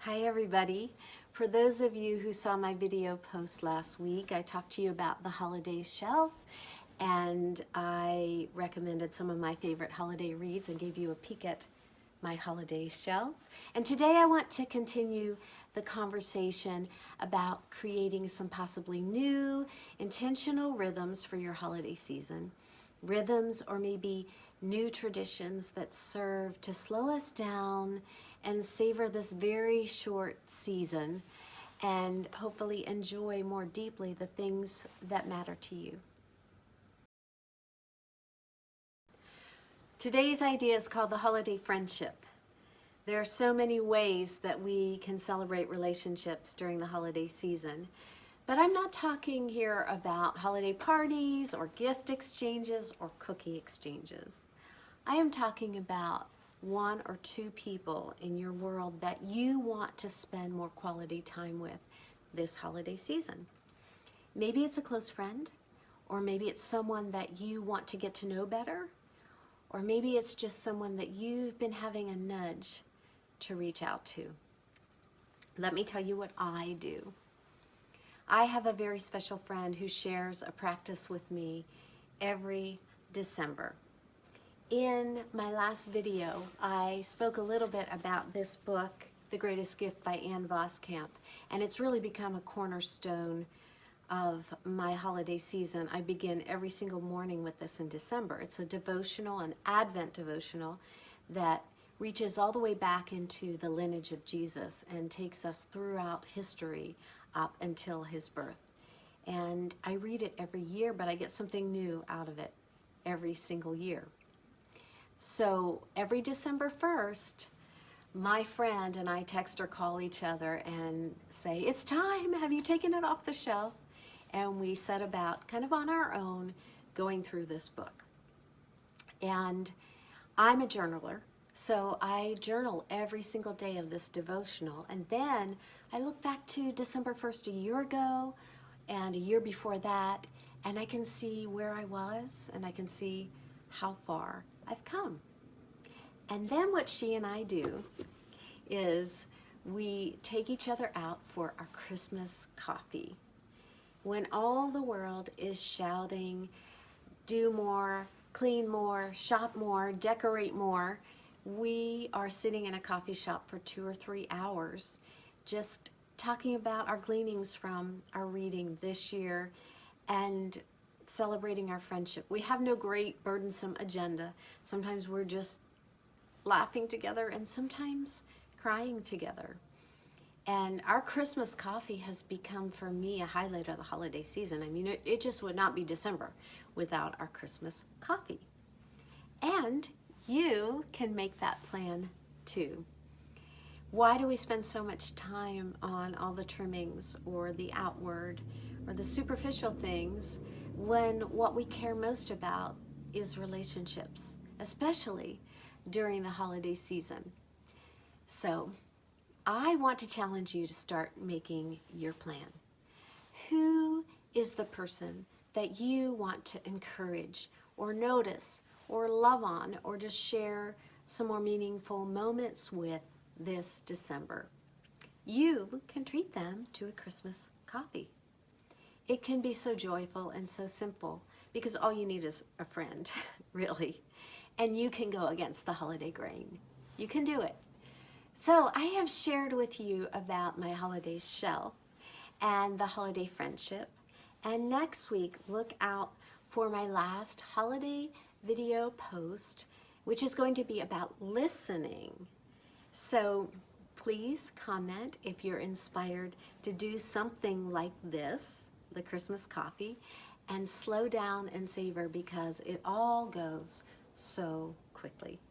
Hi everybody. For those of you who saw my video post last week, I talked to you about the holiday shelf and I recommended some of my favorite holiday reads and gave you a peek at my holiday shelf. And today I want to continue the conversation about creating some possibly new intentional rhythms for your holiday season. Rhythms or maybe new traditions that serve to slow us down and savor this very short season and hopefully enjoy more deeply the things that matter to you. Today's idea is called the holiday friendship. There are so many ways that we can celebrate relationships during the holiday season. But I'm not talking here about holiday parties or gift exchanges or cookie exchanges. I am talking about one or two people in your world that you want to spend more quality time with this holiday season. Maybe it's a close friend, or maybe it's someone that you want to get to know better, or maybe it's just someone that you've been having a nudge to reach out to. Let me tell you what I do. I have a very special friend who shares a practice with me every December. In my last video, I spoke a little bit about this book, The Greatest Gift by Ann Voskamp, and it's really become a cornerstone of my holiday season. I begin every single morning with this in December. It's a devotional, an Advent devotional that reaches all the way back into the lineage of Jesus and takes us throughout history up until his birth. And I read it every year, but I get something new out of it every single year. So every December 1st, my friend and I text or call each other and say, "It's time, have you taken it off the shelf?" And we set about, kind of on our own, going through this book. And I'm a journaler, so I journal every single day of this devotional. And then I look back to December 1st a year ago and a year before that, and I can see where I was and I can see how far I've come. And then what she and I do is we take each other out for our Christmas coffee. When all the world is shouting, do more, clean more, shop more, decorate more, we are sitting in a coffee shop for 2 or 3 hours just talking about our gleanings from our reading this year and celebrating our friendship. We have no great burdensome agenda. Sometimes we're just laughing together and sometimes crying together. And our Christmas coffee has become, for me, a highlight of the holiday season. I mean, it just would not be December without our Christmas coffee. And you can make that plan too. Why do we spend so much time on all the trimmings or the outward or the superficial things when what we care most about is relationships, especially during the holiday season? So I want to challenge you to start making your plan. Who is the person that you want to encourage or notice or love on or just share some more meaningful moments with this December? You can treat them to a Christmas coffee. It can be so joyful and so simple because all you need is a friend, really. And you can go against the holiday grain. You can do it. So I have shared with you about my holiday shelf and the holiday friendship. And next week, look out for my last holiday video post, which is going to be about listening. So please comment if you're inspired to do something like this, the Christmas coffee, and slow down and savor because it all goes so quickly.